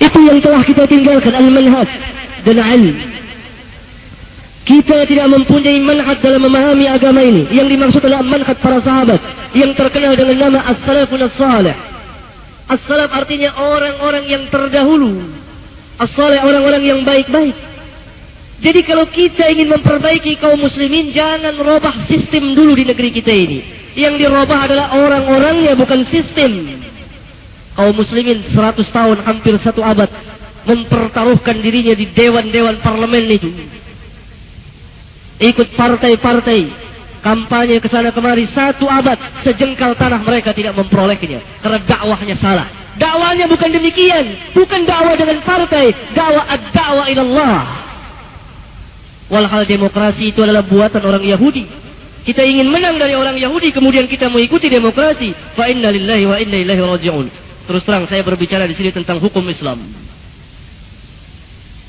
Itu yang telah kita tinggalkan, al-manhaj dan ilm. Kita tidak mempunyai manhaj dalam memahami agama ini. Yang dimaksud adalah manhaj para sahabat yang terkenal dengan nama as-salafun as-salih. As-salaf artinya orang-orang yang terdahulu. As-salih orang-orang yang baik-baik. Jadi kalau kita ingin memperbaiki kaum muslimin, jangan robah sistem dulu di negeri kita ini. Yang dirobah adalah orang-orangnya, bukan sistem. Kaum muslimin 100 tahun, hampir 1 abad, mempertaruhkan dirinya di dewan-dewan parlemen itu. Ikut partai-partai, kampanye kesana kemari 1 abad, sejengkal tanah mereka tidak memperolehnya karena dakwahnya salah. Dakwahnya bukan demikian, bukan dakwah dengan partai, dakwah ad-dakwah ilallah. Walhal demokrasi itu adalah buatan orang Yahudi. Kita ingin menang dari orang Yahudi, kemudian kita mengikuti demokrasi. Fa inna lillahi wa inna ilaihi raji'un. Terus terang saya berbicara di sini tentang hukum Islam.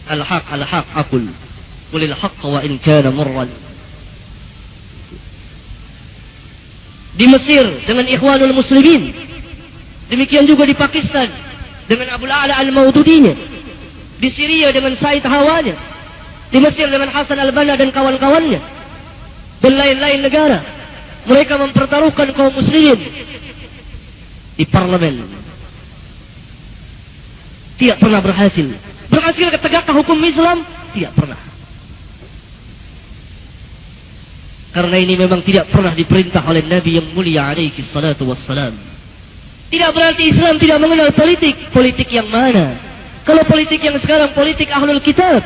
Al-haq aqul. Qulil haqqa wa in kana murran. Di Mesir dengan Ikhwanul Muslimin, demikian juga di Pakistan dengan Abul A'la al-Maududinya, di Syria dengan Said Hawanya, di Mesir dengan Hasan al-Banna dan kawan-kawannya, dan lain-lain negara. Mereka mempertaruhkan kaum muslimin di parlemen. Tidak pernah berhasil. Berhasil tegakkan hukum Islam? Tidak pernah. Karena ini memang tidak pernah diperintah oleh Nabi yang mulia alaihi salatu wassalam. Tidak berarti Islam tidak mengenal politik. Politik yang mana? Kalau politik yang sekarang, politik ahlul kitab.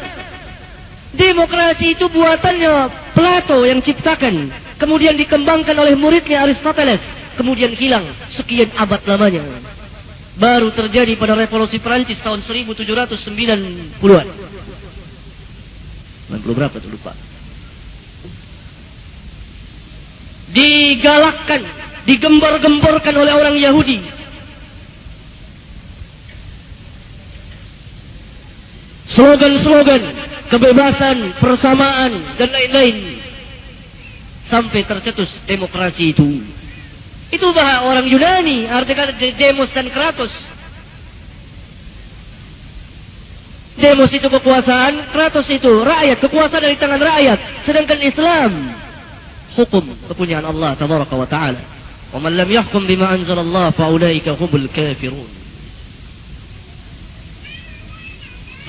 Demokrasi itu buatannya Plato yang ciptakan. Kemudian dikembangkan oleh muridnya Aristoteles. Kemudian hilang sekian abad lamanya. Baru terjadi pada revolusi Perancis tahun 1790-an. 90 berapa tuh lupa. Digalakkan, digembar-gemborkan oleh orang Yahudi. Slogan-slogan kebebasan, persamaan, dan lain-lain. Sampai tercetus demokrasi itu. Itu bahasa orang Yunani, artinya demos dan kratos. Demos itu kekuasaan, kratos itu rakyat, kekuasaan dari tangan rakyat. Sedangkan Islam, hukum kepunyaan Allah tabaraka wa ta'ala. Wa man lam yahkum bima anzalallah fa ulaika humul kafirun.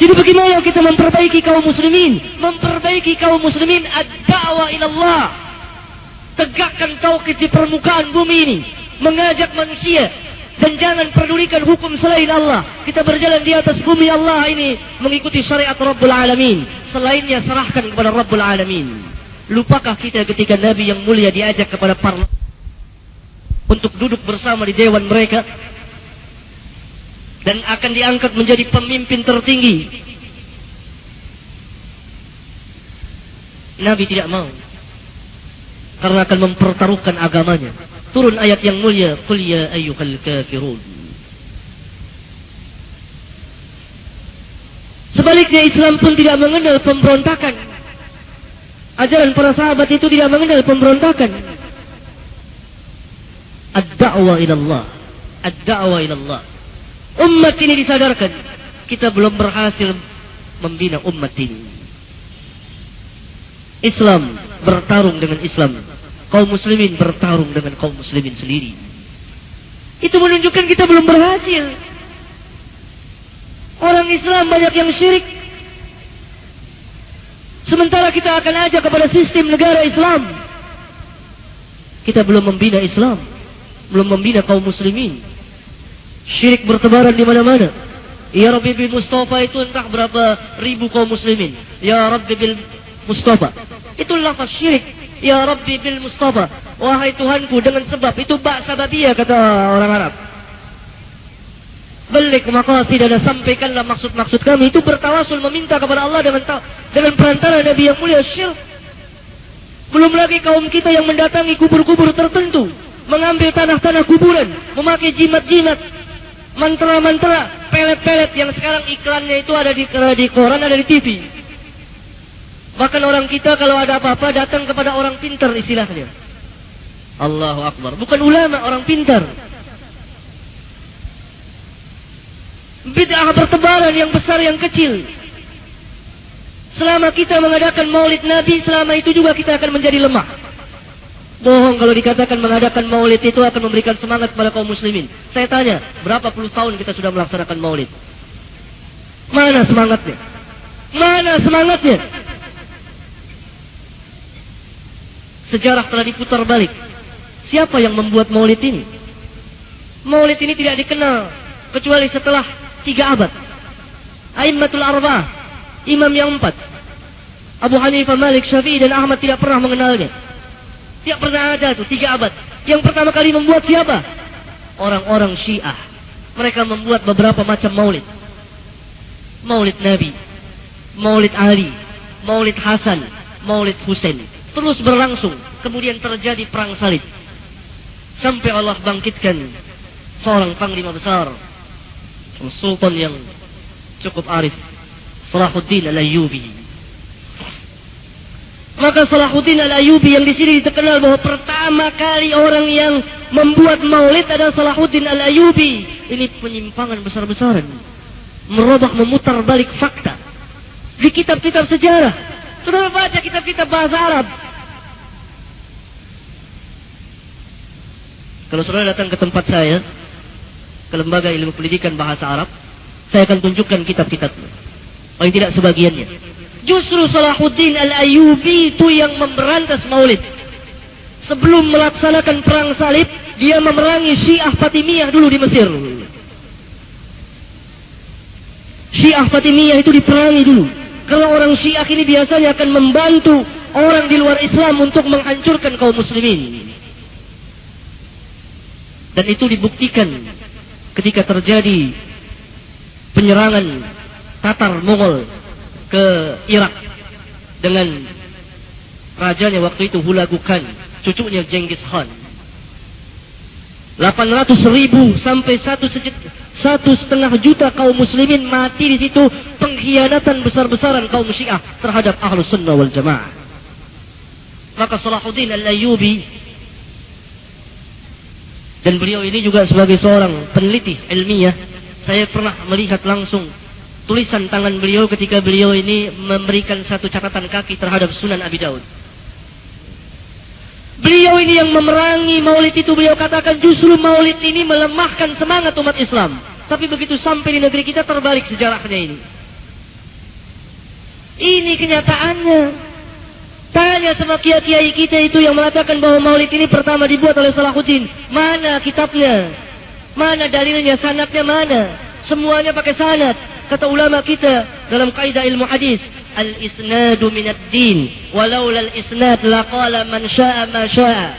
Jadi bagaimana kita memperbaiki kaum muslimin? Memperbaiki kaum muslimin ad-da'wa ila Allah. Tegakkan tauhid di permukaan bumi ini, mengajak manusia dan jangan pedulikan hukum selain Allah. Kita berjalan di atas bumi Allah ini mengikuti syariat Rabbul Alamin. Selainnya serahkan kepada Rabbul Alamin. Lupakah kita ketika Nabi yang mulia diajak kepada parlemen untuk duduk bersama di dewan mereka dan akan diangkat menjadi pemimpin tertinggi? Nabi tidak mau, karena akan mempertaruhkan agamanya. Turun ayat yang mulia, qul ya ayyuhal kafirun. Sebaliknya Islam pun tidak mengenal pemberontakan. Ajaran para sahabat itu tidak mengenal pemberontakan. Ad-da'wa ilallah. Ad-da'wa ilallah. Umat ini disadarkan, kita belum berhasil membina umat ini. Islam bertarung dengan Islam. Kaum muslimin bertarung dengan kaum muslimin sendiri. Itu menunjukkan kita belum berhasil. Orang Islam banyak yang syirik. Sementara kita akan ajak kepada sistem negara Islam. Kita belum membina Islam, belum membina kaum muslimin. Syirik bertebaran di mana-mana. Ya Rabbi bil Mustafa itu entah berapa ribu kaum muslimin. Ya Rabbi bil Mustafa. Itu lafaz syirik. Ya Rabbi bil Mustafa. Wahai Tuhanku dengan sebab. Itu bak sababiyah kata orang Arab. Balik maqasid dan sampaikanlah maksud-maksud kami. Itu bertawasul meminta kepada Allah dengan perantara Nabi yang mulia, syirik. Belum lagi kaum kita yang mendatangi kubur-kubur tertentu, mengambil tanah-tanah kuburan, memakai jimat-jimat, mantra-mantra, pelet-pelet yang sekarang iklannya itu ada di koran, ada di TV. Bahkan orang kita kalau ada apa-apa datang kepada orang pintar istilahnya. Allahu Akbar. Bukan ulama, orang pintar. Bid'ah bertebaran, yang besar yang kecil. Selama kita mengadakan maulid Nabi, selama itu juga kita akan menjadi lemah. Bohong kalau dikatakan mengadakan maulid itu akan memberikan semangat kepada kaum muslimin. Saya tanya, berapa puluh tahun kita sudah melaksanakan maulid? Mana semangatnya? Mana semangatnya? Sejarah telah diputar balik. Siapa yang membuat maulid ini? Maulid ini tidak dikenal kecuali setelah 3 abad. A'immatul arba'ah, imam yang 4, Abu Hanifah, Malik, Syafi'i dan Ahmad tidak pernah mengenalnya. Tidak pernah ada tuh 3 abad. Yang pertama kali membuat siapa? Orang-orang Syiah. Mereka membuat beberapa macam maulid. Maulid Nabi, Maulid Ali, Maulid Hasan, Maulid Husain. Terus berlangsung. Kemudian terjadi perang salib. Sampai Allah bangkitkan seorang panglima besar, sultan yang cukup arif, Salahuddin Al-Ayyubi. Maka Salahuddin Al-Ayyubi yang di sini terkenal bahwa pertama kali orang yang membuat maulid adalah Salahuddin Al-Ayyubi. Ini penyimpangan besar-besaran. Merubah, memutar balik fakta. Di kitab-kitab sejarah. Saudara baca kitab-kitab bahasa Arab. Kalau saudara datang ke tempat saya, ke Lembaga Ilmu Pendidikan Bahasa Arab, saya akan tunjukkan kitab-kitabnya. Paling tidak sebagiannya. Justru Salahuddin Al-Ayyubi itu yang memberantas maulid. Sebelum melaksanakan perang salib, dia memerangi Syiah Fatimiyah dulu di Mesir. Syiah Fatimiyah itu diperangi dulu. Karena orang Syiah ini biasanya akan membantu orang di luar Islam untuk menghancurkan kaum muslimin. Dan itu dibuktikan ketika terjadi penyerangan Tatar Mongol ke Irak dengan rajanya waktu itu Hulagu Khan, cucunya Genghis Khan. 800.000 sampai 1,5 juta kaum muslimin mati di situ, pengkhianatan besar-besaran kaum Syiah terhadap Ahlus Sunnah wal Jamaah. Maka Salahuddin Al-Ayyubi, dan beliau ini juga sebagai seorang peneliti ilmiah, saya pernah melihat langsung tulisan tangan beliau ketika beliau ini memberikan satu catatan kaki terhadap Sunan Abi Daud. Beliau ini yang memerangi maulid itu. Beliau katakan justru maulid ini melemahkan semangat umat Islam. Tapi begitu sampai di negeri kita terbalik sejarahnya ini. Ini kenyataannya. Tanya sama kiai-kiai kita itu yang mengatakan bahwa maulid ini pertama dibuat oleh Salahuddin. Mana kitabnya? Mana dalilnya? Sanadnya mana? Semuanya pakai sanad. Kata ulama kita dalam kaidah ilmu hadis, al-isnadu minad din, walaula al-isnad laqala man syaa ma syaa.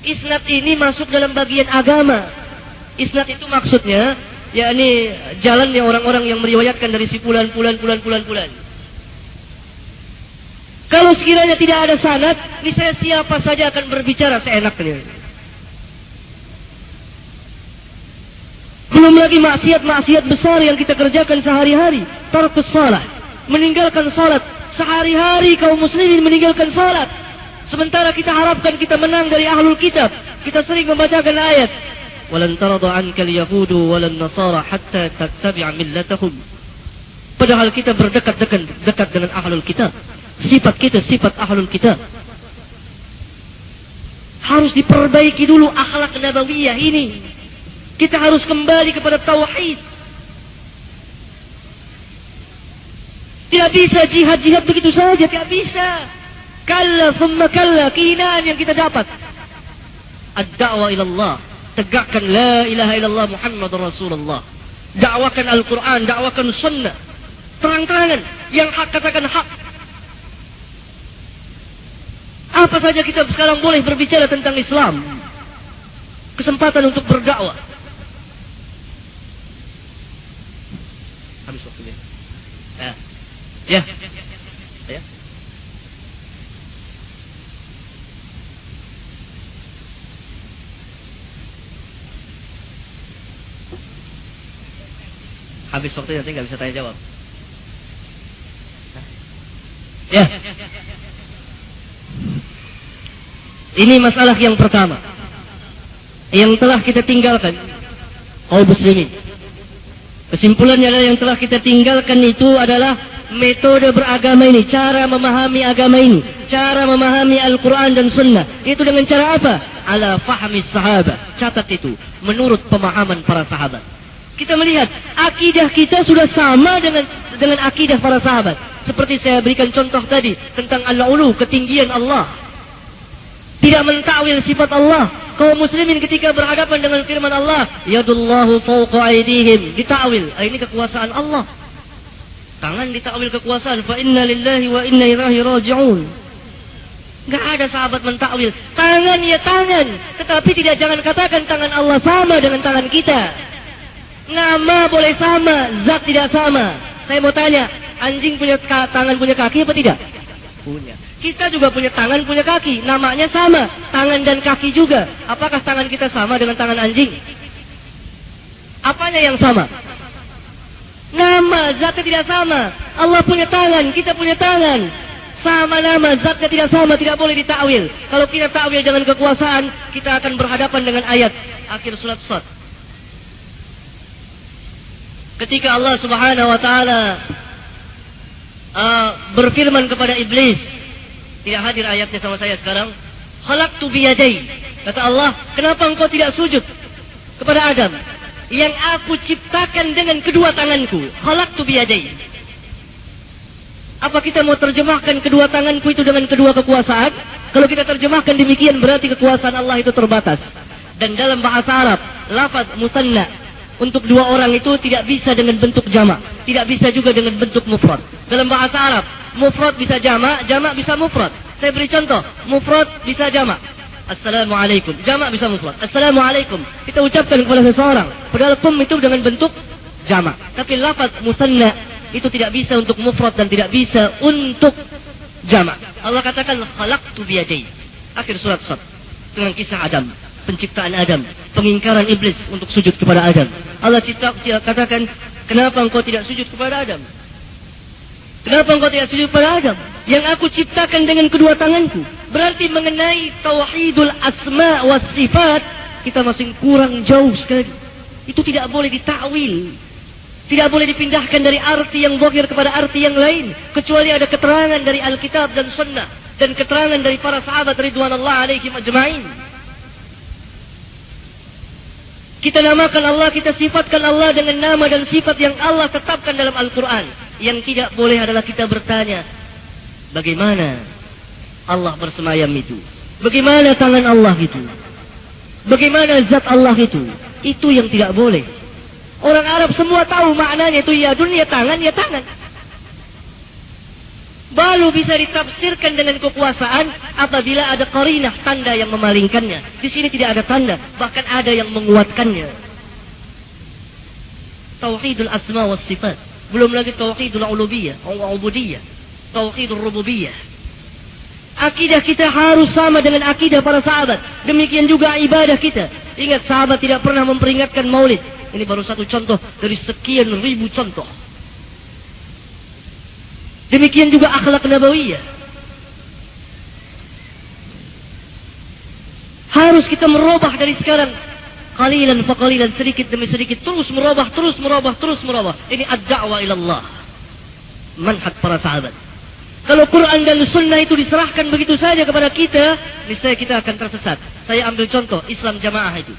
Isnad ini masuk dalam bagian agama. Isnad itu maksudnya yakni jalannya orang-orang yang meriwayatkan dari si fulan. Kalau sekiranya tidak ada sanad, niscaya siapa saja akan berbicara seenaknya. Belum lagi maksiat-maksiat besar yang kita kerjakan sehari-hari. Tarkus salah, meninggalkan salat. Sehari-hari kaum muslimin meninggalkan salat. Sementara kita harapkan kita menang dari ahlul kitab. Kita sering membacakan ayat, walan tarada anka al-yahudu walan nasara hatta tattabi'a millatahum. Padahal kita berdekat dengan ahlul kitab. Sifat kita sifat ahlul kitab. Harus diperbaiki dulu akhlak nabawiyah ini. Kita harus kembali kepada tauhid. Tidak bisa jihad-jihad begitu saja, tidak bisa. Kalla thumma kalla, kehinaan yang kita dapat. Ad-da'wa ilallah, tegakkan la ilaha illallah Muhammadur Rasulullah. Dakwakan Al-Quran, dakwakan sunnah. Terang-terangan, yang hak katakan hak. Apa saja kita sekarang boleh berbicara tentang Islam. Kesempatan untuk berdakwah. Habis waktunya. Ya. Habis waktunya nanti nggak bisa tanya jawab. Ya. Ini masalah yang pertama yang telah kita tinggalkan kaum muslimin. Kesimpulannya adalah yang telah kita tinggalkan itu adalah metode beragama ini, cara memahami agama ini, cara memahami Al-Quran dan Sunnah. Itu dengan cara apa? Ala fahmi sahabat. Catat itu, menurut pemahaman para sahabat. Kita melihat akidah kita sudah sama dengan akidah para sahabat. Seperti saya berikan contoh tadi tentang al-ulu, ketinggian Allah. Tidak mentakwil sifat Allah. Kaum muslimin ketika berhadapan dengan firman Allah, yadullahu fawqa aydihim, ditakwil, ini kekuasaan Allah. Tangan ditakwil kekuasaan, fa inna lillahi wa inna ilaihi raji'un. Enggak ada sahabat mentakwil. Tangan ya tangan, tetapi jangan katakan tangan Allah sama dengan tangan kita. Nama boleh sama, zat tidak sama. Saya mau tanya, anjing punya tangan, punya kaki apa tidak? Punya. Kita juga punya tangan, punya kaki. Namanya sama, tangan dan kaki juga. Apakah tangan kita sama dengan tangan anjing? Apanya yang sama? Nama, zatnya tidak sama. Allah punya tangan, kita punya tangan. Sama nama, zatnya tidak sama, tidak boleh ditakwil. Kalau kita takwil dengan kekuasaan, kita akan berhadapan dengan ayat akhir surat Shad. Ketika Allah Subhanahu wa taala berfirman kepada iblis, tidak hadir ayatnya sama saya sekarang. Khalaqtu biyadai. Kata Allah, kenapa engkau tidak sujud kepada Adam? Yang aku ciptakan dengan kedua tanganku. Khalaqtu biyadai. Apa kita mau terjemahkan kedua tanganku itu dengan kedua kekuasaan? Kalau kita terjemahkan demikian berarti kekuasaan Allah itu terbatas. Dan dalam bahasa Arab, lafaz musanna untuk dua orang itu tidak bisa dengan bentuk jamak, tidak bisa juga dengan bentuk mufrad. Dalam bahasa Arab, mufrad bisa jamak, jamak bisa mufrad. Saya beri contoh, mufrad bisa jamak. Assalamualaikum, jamak bisa mufrad. Assalamualaikum, kita ucapkan kepada seseorang, padahal itu dengan bentuk jamak. Tapi lafaz musanna itu tidak bisa untuk mufrad dan tidak bisa untuk jamak. Allah katakan khalaqtu biyadai. Akhir surat Shad dengan kisah Adam, penciptaan Adam, pengingkaran iblis untuk sujud kepada Adam. Allah katakan, kenapa engkau tidak sujud kepada Adam? Kenapa engkau tidak sujud kepada Adam? Yang aku ciptakan dengan kedua tanganku. Berarti mengenai tauhidul asma was sifat, kita masih kurang jauh sekali. Itu tidak boleh ditakwil. Tidak boleh dipindahkan dari arti yang zahir kepada arti yang lain. Kecuali ada keterangan dari Alkitab dan Sunnah. Dan keterangan dari para sahabat ridwanullah alaihim ajma'in. Kita namakan Allah, kita sifatkan Allah dengan nama dan sifat yang Allah tetapkan dalam Al-Quran. Yang tidak boleh adalah kita bertanya, bagaimana Allah bersemayam itu? Bagaimana tangan Allah itu? Bagaimana zat Allah itu? Itu yang tidak boleh. Orang Arab semua tahu maknanya itu yadun, ya tangan, ya tangan. Baru bisa ditafsirkan dengan kekuasaan apabila ada qarinah, tanda yang memalingkannya. Di sini tidak ada tanda, bahkan ada yang menguatkannya. Tauhidul asma was sifat. Belum lagi tauhidul uluhiyah, ubudiyah, tauhidul rububiyah. Akidah kita harus sama dengan akidah para sahabat. Demikian juga ibadah kita. Ingat, sahabat tidak pernah memperingatkan maulid. Ini baru satu contoh dari sekian ribu contoh. Demikian juga akhlak nabawiyah. Harus kita merubah dari sekarang. Qalilan fa qalilan, sedikit demi sedikit, terus merubah, terus merubah, terus merubah. Ini ad-da'wa ilallah. Manhaj para sahabat. Kalau Quran dan Sunnah itu diserahkan begitu saja kepada kita, niscaya kita akan tersesat. Saya ambil contoh Islam Jamaah itu.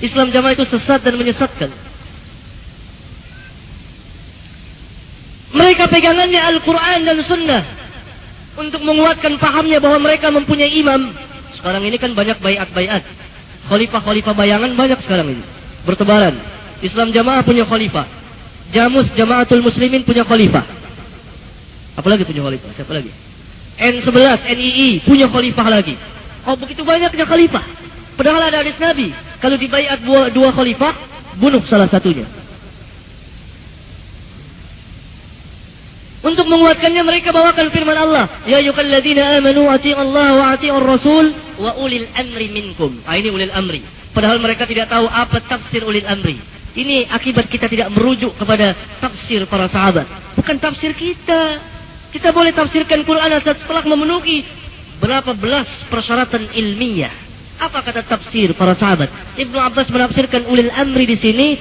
Islam Jamaah itu sesat dan menyesatkan. Mereka pegangannya Al-Quran dan Sunnah untuk menguatkan pahamnya bahwa mereka mempunyai imam. Sekarang ini kan banyak bayat-bayat. Khalifah-khalifah bayangan banyak sekarang ini. Bertebaran. Islam Jamaah punya khalifah. Jamus Jamaatul Muslimin punya khalifah. Apalagi punya khalifah? Siapa lagi? N11, NII punya khalifah lagi. Oh, begitu banyaknya khalifah. Padahal ada hadis Nabi, kalau dibayat dua khalifah, bunuh salah satunya. Untuk menguatkannya mereka bawakan firman Allah, ya ayyuhalladzina amanu atii'allaha wa atii'ur rasul wa ulil amri minkum. Ini ulil amri. Padahal mereka tidak tahu apa tafsir ulil amri. Ini akibat kita tidak merujuk kepada tafsir para sahabat. Bukan tafsir kita. Kita boleh tafsirkan Quran setelah memenuhi berapa belas persyaratan ilmiah. Apa kata tafsir para sahabat? Ibnu Abbas menafsirkan ulil amri di sini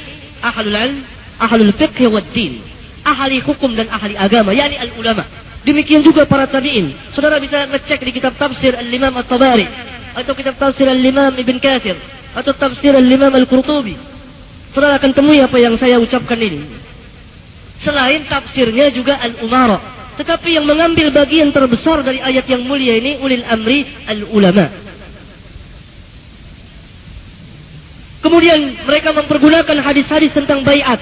ahlul ilm, ahlul fiqh wad din, ahli hukum dan ahli agama, yakni al-ulama. Demikian juga para tabi'in. Saudara bisa ngecek di kitab tafsir Al-Imam At-Tabari, atau kitab tafsir Al-Imam Ibn Katsir, atau tafsir Al-Imam Al-Qurtubi. Saudara akan temui apa yang saya ucapkan ini. Selain tafsirnya juga Al-Umara, tetapi yang mengambil bagian terbesar dari ayat yang mulia ini ulil amri al-ulama. Kemudian mereka mempergunakan hadis-hadis tentang baiat.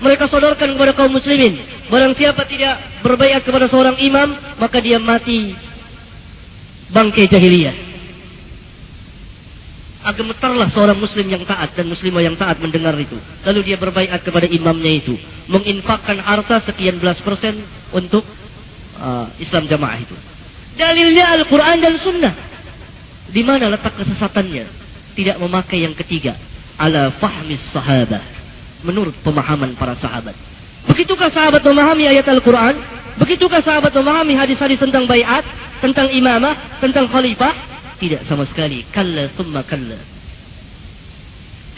Mereka sodorkan kepada kaum muslimin. Barang siapa tidak berbaiat kepada seorang imam, maka dia mati bangkai jahiliyah. Agak gemetarlah seorang muslim yang taat dan muslimah yang taat mendengar itu. Lalu dia berbaiat kepada imamnya itu. Menginfakkan harta sekian belas persen untuk Islam jamaah itu. Dalilnya Al-Quran dan Sunnah. Di mana letak kesesatannya? Tidak memakai yang ketiga. Ala fahmis sahabah. Menurut pemahaman para sahabat. Begitukah sahabat memahami ayat Al-Quran? Begitukah sahabat memahami hadis-hadis tentang baiat, tentang imamah, tentang khalifah? Tidak sama sekali. Kalla summa kalla.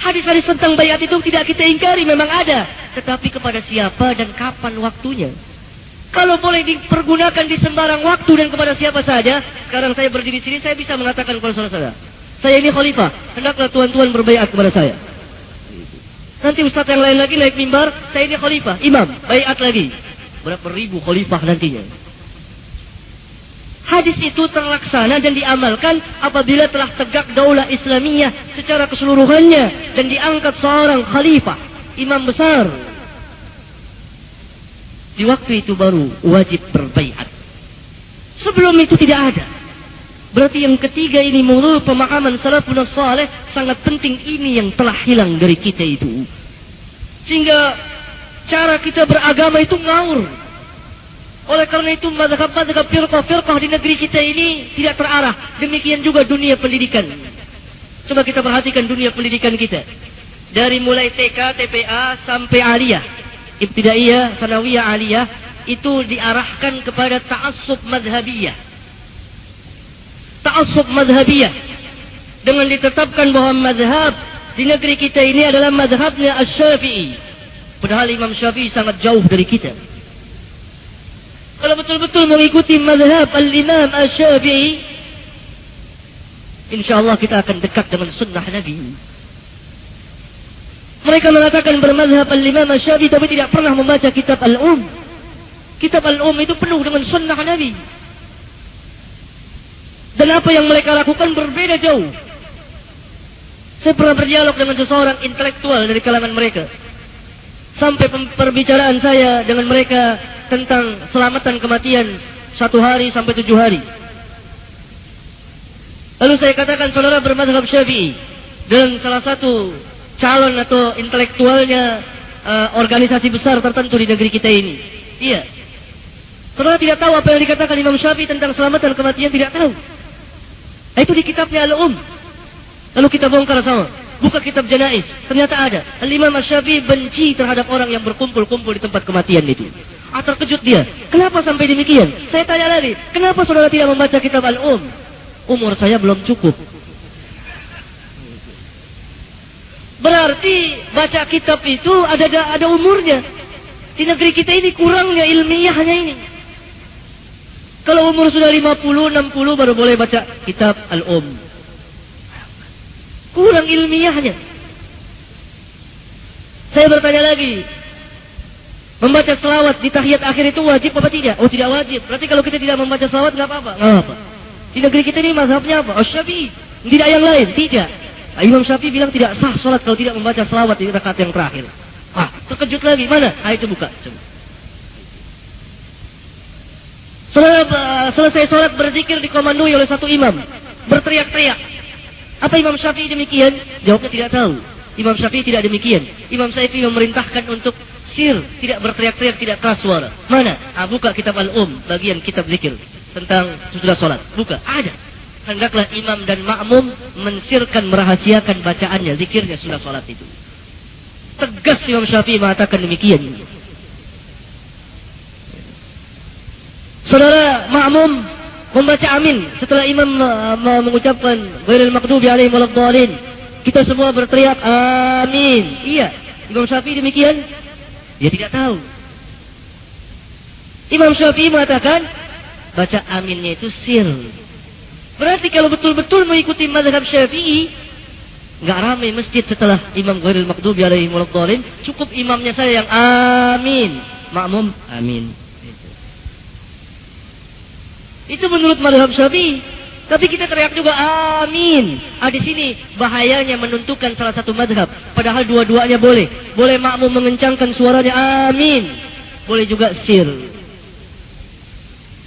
Hadis-hadis tentang baiat itu tidak kita ingkari, memang ada. Tetapi kepada siapa dan kapan waktunya? Kalau boleh dipergunakan di sembarang waktu dan kepada siapa saja, sekarang saya berdiri sini, saya bisa mengatakan kepada saudara-saudara, saya ini khalifah, hendaklah tuan-tuan berbaiat kepada saya. Nanti ustaz yang lain lagi naik mimbar, saya ini khalifah, imam, baiat lagi. Berapa ribu khalifah nantinya. Hadis itu terlaksana dan diamalkan apabila telah tegak daulah Islamiyah secara keseluruhannya dan diangkat seorang khalifah, imam besar. Di waktu itu baru wajib berbaiat. Sebelum itu tidak ada. Berarti yang ketiga ini menurut pemahaman salafun salih sangat penting, ini yang telah hilang dari kita itu. Sehingga cara kita beragama itu ngawur. Oleh karena itu mazhab-mazhab firqah-firqah di negeri kita ini tidak terarah. Demikian juga dunia pendidikan. Coba kita perhatikan dunia pendidikan kita. Dari mulai TK, TPA sampai aliyah, ibtidaiyah, sanawiyah, aliyah, itu diarahkan kepada ta'assub madhabiyah. Ta'assub madhabiyah. Dengan ditetapkan bahwa madhab di negeri kita ini adalah madhabnya Asy-Syafi'i. Padahal Imam Syafi'i sangat jauh dari kita. Kalau betul-betul mengikuti madhab Al-Imam Asy-Syafi'i, insyaAllah kita akan dekat dengan sunnah Nabi. Mereka mengatakan bermadhab Al-Imam Asy-Syafi'i, tapi tidak pernah membaca kitab Al-Um. Kitab Al-Um itu penuh dengan sunnah Nabi. Dan apa yang mereka lakukan berbeda jauh. Saya pernah berdialog dengan seseorang intelektual dari kalangan mereka. Sampai perbicaraan saya dengan mereka tentang selamatan kematian 1 hari sampai 7 hari. Lalu saya katakan, saudara bermadhab Syafi'i dan salah satu calon atau intelektualnya organisasi besar tertentu di negeri kita ini. Iya. Saudara tidak tahu apa yang dikatakan Imam Syafi'i tentang selamatan kematian, tidak tahu. Itu di kitabnya Al-Um. Lalu kita bongkar sama. Buka kitab Janaiz. Ternyata ada. Al-Imam Asy-Syafi'i benci terhadap orang yang berkumpul-kumpul di tempat kematian itu. Terkejut dia. Kenapa sampai demikian? Saya tanya lagi. Kenapa saudara tidak membaca kitab Al-Um? Umur saya belum cukup. Berarti baca kitab itu ada umurnya. Di negeri kita ini kurangnya ilmiahnya ini. Kalau umur sudah 50, 60 baru boleh baca kitab Al-Um. Kurang ilmiahnya. Saya bertanya lagi. Membaca selawat di tahiyat akhir itu wajib apa tidak? Oh, tidak wajib. Berarti kalau kita tidak membaca selawat enggak apa-apa. Enggak apa. Di negeri kita ini mazhabnya apa? Asy-Syafi'i. Tidak yang lain, tidak. Imam Syafi'i bilang tidak sah salat kalau tidak membaca selawat di rakaat yang terakhir. Terkejut lagi. Mana? Itu buka. Coba. Saudara selesai sholat berzikir dikomandoi oleh satu imam, berteriak-teriak. Apa Imam Syafi'i demikian? Jawabnya tidak tahu. Imam Syafi'i tidak demikian. Imam Syafi'i memerintahkan untuk sir, tidak berteriak-teriak, tidak keras suara. Mana? Buka kitab Al-Um, bagian kitab zikir tentang sesudah sholat. Buka, ada. Hendaklah imam dan makmum mensirkan, merahasiakan bacaannya, zikirnya sesudah sholat itu. Tegas Imam Syafi'i mengatakan demikian. Saudara makmum membaca amin setelah imam mengucapkan ghairil maghdubi alaihim waladdallin. Kita semua berteriak amin. Iya, Imam Syafi'i demikian? Dia tidak tahu. Imam Syafi'i mengatakan baca aminnya itu sir. Berarti kalau betul-betul mengikuti mazhab Syafi'i, nggak ramai masjid setelah imam ghairil maghdubi alaihim waladhdallin. Cukup imamnya saya yang amin, makmum amin. Itu menurut mazhab Syafi'i. Tapi kita teriak juga amin. Di sini bahayanya menentukan salah satu mazhab. Padahal dua-duanya boleh. Boleh makmum mengencangkan suaranya amin. Boleh juga sir.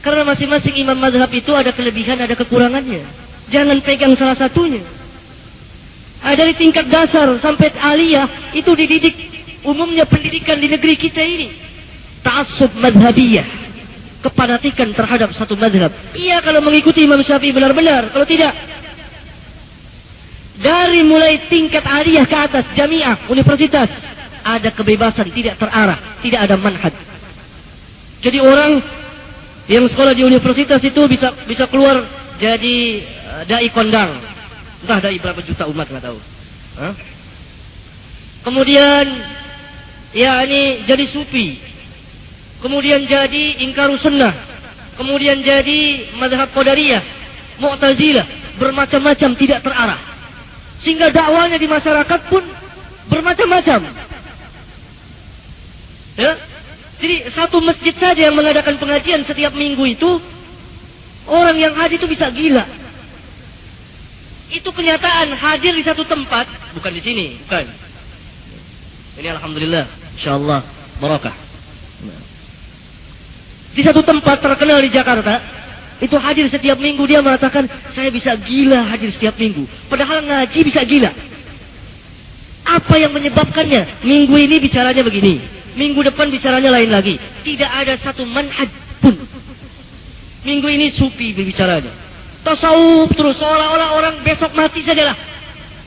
Karena masing-masing imam mazhab itu ada kelebihan, ada kekurangannya. Jangan pegang salah satunya. Dari tingkat dasar sampai aliyah itu dididik. Umumnya pendidikan di negeri kita ini ta'assub madhabiyah, kepanatikan terhadap satu mazhab. Iya kalau mengikuti Imam Syafi'i benar-benar. Kalau tidak, dari mulai tingkat aliyah ke atas, jamiah, universitas, ada kebebasan, tidak terarah, tidak ada manhaj. Jadi orang yang sekolah di universitas itu bisa keluar jadi dai kondang. Entah dai berapa juta umat, nggak tahu. Kemudian ya ini jadi sufi, kemudian jadi ingkaru sunnah, kemudian jadi mazhab qadariyah, mu'tazilah, bermacam-macam, tidak terarah. Sehingga dakwanya di masyarakat pun bermacam-macam. Ya? Jadi satu masjid saja yang mengadakan pengajian setiap minggu itu, orang yang hadir itu bisa gila. Itu kenyataan hadir di satu tempat, bukan di sini, bukan. Ini alhamdulillah, insyaallah barakah. Di satu tempat terkenal di Jakarta, itu hadir setiap minggu, dia mengatakan, saya bisa gila hadir setiap minggu. Padahal ngaji bisa gila. Apa yang menyebabkannya? Minggu ini bicaranya begini, minggu depan bicaranya lain lagi. Tidak ada satu manhaj pun. Minggu ini sufi berbicaranya, tasawuf terus, seolah-olah orang besok mati sajalah,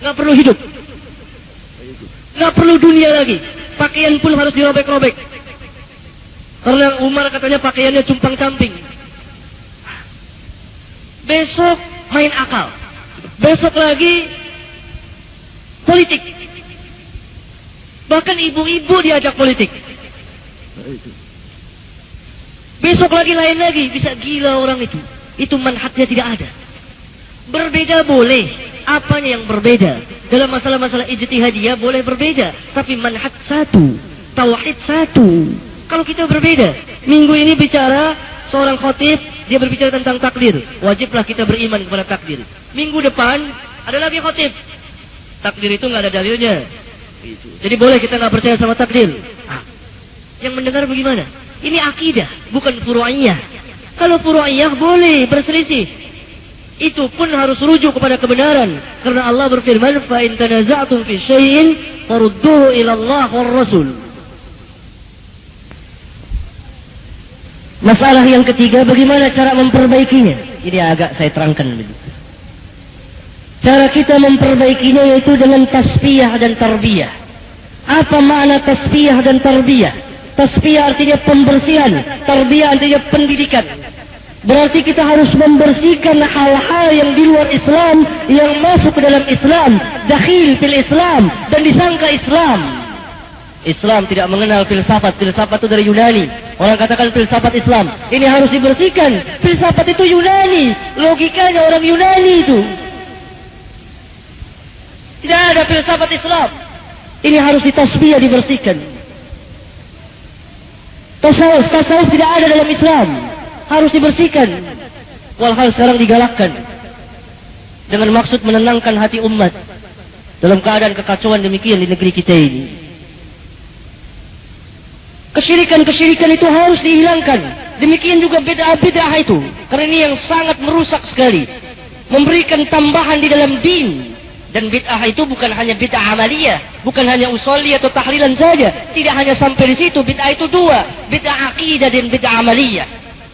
nggak perlu hidup, nggak perlu dunia lagi. Pakaian pun harus dirobek-robek. Karena Umar katanya pakaiannya cumpang-camping. Besok main akal. Besok lagi politik. Bahkan ibu-ibu diajak politik. Besok lagi lain lagi. Bisa gila orang itu. Itu manhajnya tidak ada. Berbeda boleh. Apanya yang berbeda? Dalam masalah-masalah ijtihadiyah boleh berbeda. Tapi manhaj satu. Tauhid satu. Kalau kita berbeda, minggu ini bicara seorang khotib, dia berbicara tentang takdir. Wajiblah kita beriman kepada takdir. Minggu depan ada lagi khotib, takdir itu nggak ada dalilnya. Jadi boleh kita nggak percaya sama takdir. Yang mendengar bagaimana? Ini akidah, bukan furu'iyah. Kalau furu'iyah boleh berselisih. Itu pun harus rujuk kepada kebenaran. Karena Allah berfirman, fa in tanaza'tum fi syai'in farudduhu ila Allah war Rasul. Masalah yang ketiga, bagaimana cara memperbaikinya? Ini agak saya terangkan dulu. Cara kita memperbaikinya yaitu dengan tasbiyah dan tarbiyah. Apa makna tasbiyah dan tarbiyah? Tasbiyah artinya pembersihan, tarbiyah artinya pendidikan. Berarti kita harus membersihkan hal-hal yang di luar Islam, yang masuk ke dalam Islam, dakhil fil Islam, dan disangka Islam. Islam tidak mengenal filsafat. Filsafat itu dari Yunani. Orang katakan filsafat Islam. Ini harus dibersihkan. Filsafat itu Yunani. Logikanya orang Yunani itu. Tidak ada filsafat Islam. Ini harus ditasbiyah, dibersihkan. Tasawuf tidak ada dalam Islam. Harus dibersihkan. Walhal sekarang digalakkan. Dengan maksud menenangkan hati umat. Dalam keadaan kekacauan demikian di negeri kita ini. Kesyirikan-kesyirikan itu harus dihilangkan. Demikian juga bid'ah-bid'ah itu. Karena ini yang sangat merusak sekali. Memberikan tambahan di dalam din. Dan bid'ah itu bukan hanya bid'ah amaliyah. Bukan hanya usolli atau tahlilan saja. Tidak hanya sampai di situ. Bid'ah itu dua. Bid'ah akidah dan bid'ah amaliyah.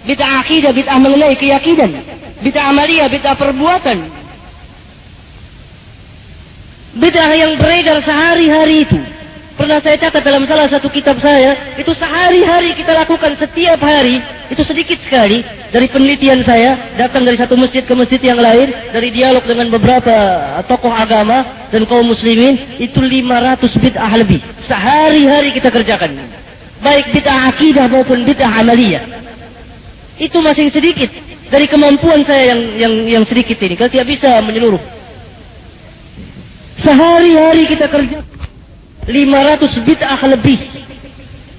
Bid'ah akidah, bid'ah mengenai keyakinan. Bid'ah amaliyah, bid'ah perbuatan. Bid'ah yang beredar sehari-hari itu. Pernah saya catat dalam salah satu kitab saya, itu sehari-hari kita lakukan setiap hari, itu sedikit sekali. Dari penelitian saya, datang dari satu masjid ke masjid yang lain, dari dialog dengan beberapa tokoh agama dan kaum muslimin, itu 500 bid'ah lebih. Sehari-hari kita kerjakan. Baik bid'ah akidah maupun bid'ah amaliyah. Itu masih sedikit dari kemampuan saya yang sedikit ini. Kalau tidak bisa menyeluruh. Sehari-hari kita kerja 500 bid'ah lebih.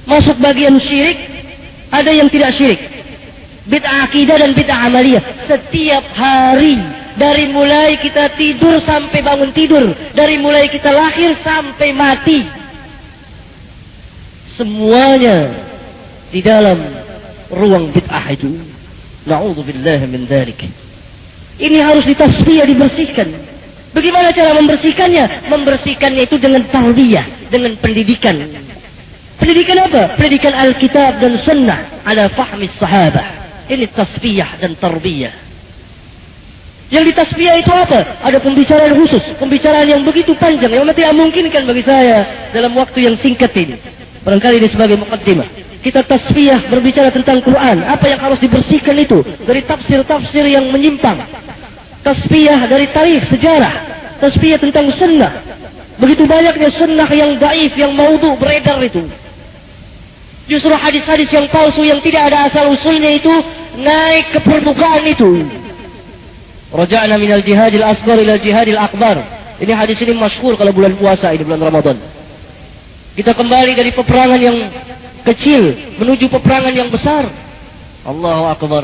Masuk bagian syirik, ada yang tidak syirik. Bid'ah akidah dan bid'ah amaliyah. Setiap hari, dari mulai kita tidur sampai bangun tidur, dari mulai kita lahir sampai mati, semuanya di dalam ruang bid'ah itu. Na'udzubillah min dzalik. Ini harus ditasfiyah, dibersihkan. Bagaimana cara membersihkannya? Membersihkannya itu dengan tarbiyah, dengan pendidikan. Pendidikan apa? Pendidikan Alkitab dan Sunnah ala fahmi sahabah. Ini tasfiyah dan tarbiyah. Yang ditasfiyah itu apa? Ada pembicaraan khusus, pembicaraan yang begitu panjang yang tidak memungkinkan bagi saya dalam waktu yang singkat ini. Barangkali ini sebagai muqaddimah. Kita tasfiyah berbicara tentang Quran. Apa yang harus dibersihkan itu dari tafsir-tafsir yang menyimpang. Tasfiyah dari tarikh, sejarah. Tasfiyah tentang sunnah. Begitu banyaknya sunnah yang daif, yang maudhu beredar itu. Justru hadis-hadis yang palsu, yang tidak ada asal usulnya itu naik ke permukaan itu. Raja'na minal jihadil asghar ila jihadil akbar. Ini hadis ini masyhur kalau bulan puasa ini, bulan Ramadan. Kita kembali dari peperangan yang kecil menuju peperangan yang besar. Allahu akbar.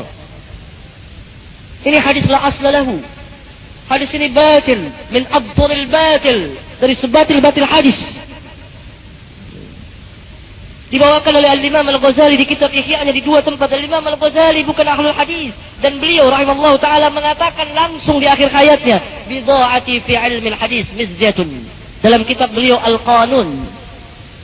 Ini hadis la asla lahu. Hadis ini batil, min abduril batil, dari sebatil-batil hadis. Dibawakan oleh Al-Imam Al-Ghazali di kitab Ihya'nya di dua tempat. Al-Imam Al-Ghazali bukan ahlul hadis, dan beliau rahimallahu taala mengatakan langsung di akhir hayatnya, bidha'ati fi ilmi al-hadis mizjatun. Dalam kitab beliau Al-Qanun.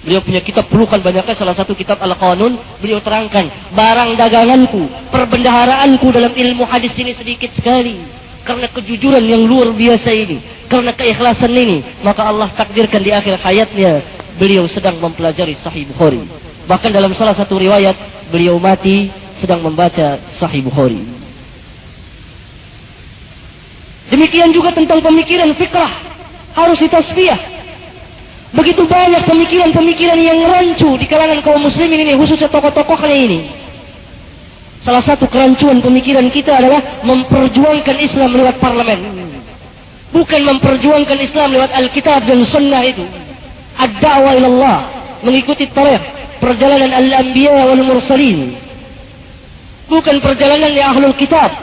Beliau punya kitab pelukan banyaknya, salah satu kitab Al-Qanun. Beliau terangkan, barang daganganku, perbendaharaanku dalam ilmu hadis ini sedikit sekali. Karena kejujuran yang luar biasa ini, karena keikhlasan ini, maka Allah takdirkan di akhir hayatnya beliau sedang mempelajari Sahih Bukhari. Bahkan dalam salah satu riwayat, beliau mati sedang membaca Sahih Bukhari. Demikian juga tentang pemikiran fikrah, harus ditasfiyah. Begitu banyak pemikiran-pemikiran yang rancu di kalangan kaum muslimin ini, khususnya tokoh-tokohnya ini. Salah satu kerancuan pemikiran kita adalah memperjuangkan Islam lewat parlemen. Bukan memperjuangkan Islam lewat Alkitab dan Sunnah itu. Ad-da'wah ilallah, mengikuti tarikh, perjalanan al-anbiya wal mursalin. Bukan perjalanan di ahlul kitab.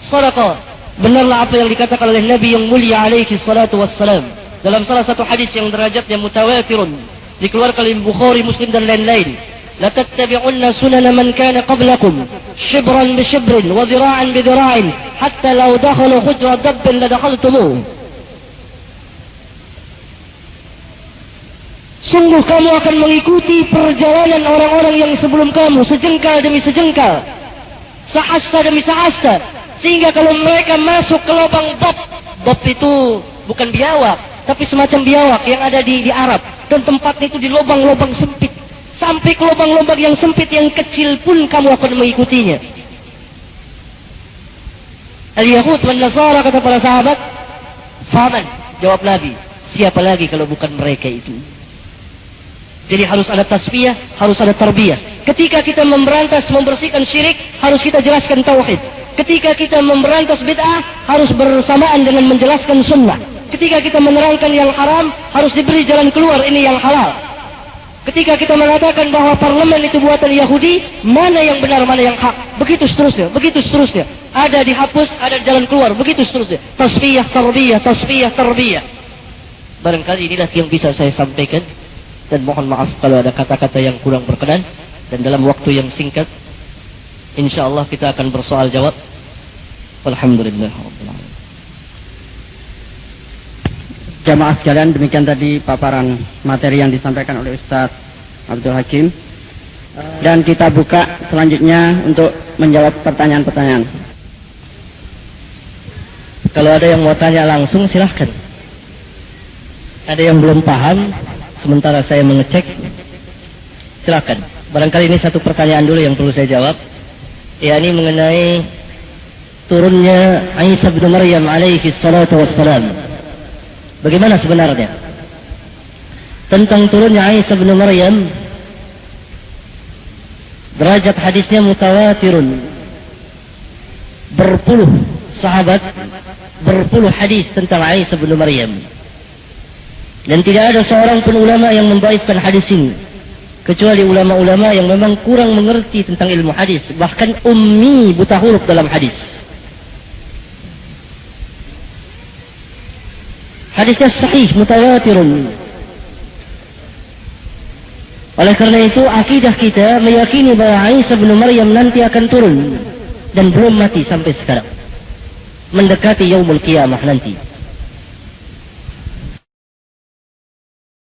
Sadaqah, benarlah apa yang dikatakan oleh Nabi yang mulia alaihi salatu wassalam. Dalam salah satu hadis yang derajatnya mutawatirun, dikeluarkan oleh Bukhari, Muslim dan lain-lain. La tattabi'unna sunana man kana qablakum shibran bi shibrin wa dhira'an bi dhira'in hatta law dakhalu hujra dabbin la dakhaltumuh. Sungguh kamu akan mengikuti perjalanan orang-orang yang sebelum kamu, sejengkal demi sejengkal, sehasta demi sehasta, sehingga kalau mereka masuk ke lubang bab itu bukan biawak, tapi semacam biawak yang ada di Arab, dan tempatnya itu di lubang-lubang sempit. Sampai ke lubang-lubang yang sempit, yang kecil pun kamu akan mengikutinya. Al-Yahud wan Nasara, kata para sahabat. Faman, jawab Nabi, siapa lagi kalau bukan mereka itu? Jadi harus ada tasfiyah, harus ada tarbiyah. Ketika kita memberantas, membersihkan syirik, harus kita jelaskan tauhid. Ketika kita memberantas bid'ah, harus bersamaan dengan menjelaskan sunnah. Ketika kita menerangkan yang haram, harus diberi jalan keluar, ini yang halal. Ketika kita mengatakan bahwa parlemen itu buatan Yahudi, mana yang benar, mana yang hak, begitu seterusnya, begitu seterusnya. Ada dihapus, ada jalan keluar, begitu seterusnya. Tasfiyah, tarbiyah, tasfiyah, tarbiyah. Barangkali inilah yang bisa saya sampaikan, dan mohon maaf kalau ada kata-kata yang kurang berkenan. Dan dalam waktu yang singkat, insyaallah kita akan bersoal jawab. Alhamdulillah. Jamaah sekalian, demikian tadi paparan materi yang disampaikan oleh Ustaz Abdul Hakim. Dan kita buka selanjutnya untuk menjawab pertanyaan-pertanyaan. Kalau ada yang mau tanya langsung silahkan. Ada yang belum paham sementara saya mengecek. Silakan. Barangkali ini satu pertanyaan dulu yang perlu saya jawab. Yakni mengenai turunnya Isa bin Maryam alaihi salatu wassalam. Bagaimana sebenarnya? Tentang turunnya Isa bin Maryam, derajat hadisnya mutawatirun. Berpuluh sahabat, berpuluh hadis tentang Isa bin Maryam. Dan tidak ada seorang pun ulama yang membaikkan hadis ini, kecuali ulama-ulama yang memang kurang mengerti tentang ilmu hadis, bahkan ummi, buta huruf dalam hadis. Hadisnya sahih, mutawatirun. Oleh karena itu, akidah kita meyakini bahwa Isa bin Maryam nanti akan turun dan belum mati sampai sekarang, mendekati yaumul qiyamah nanti.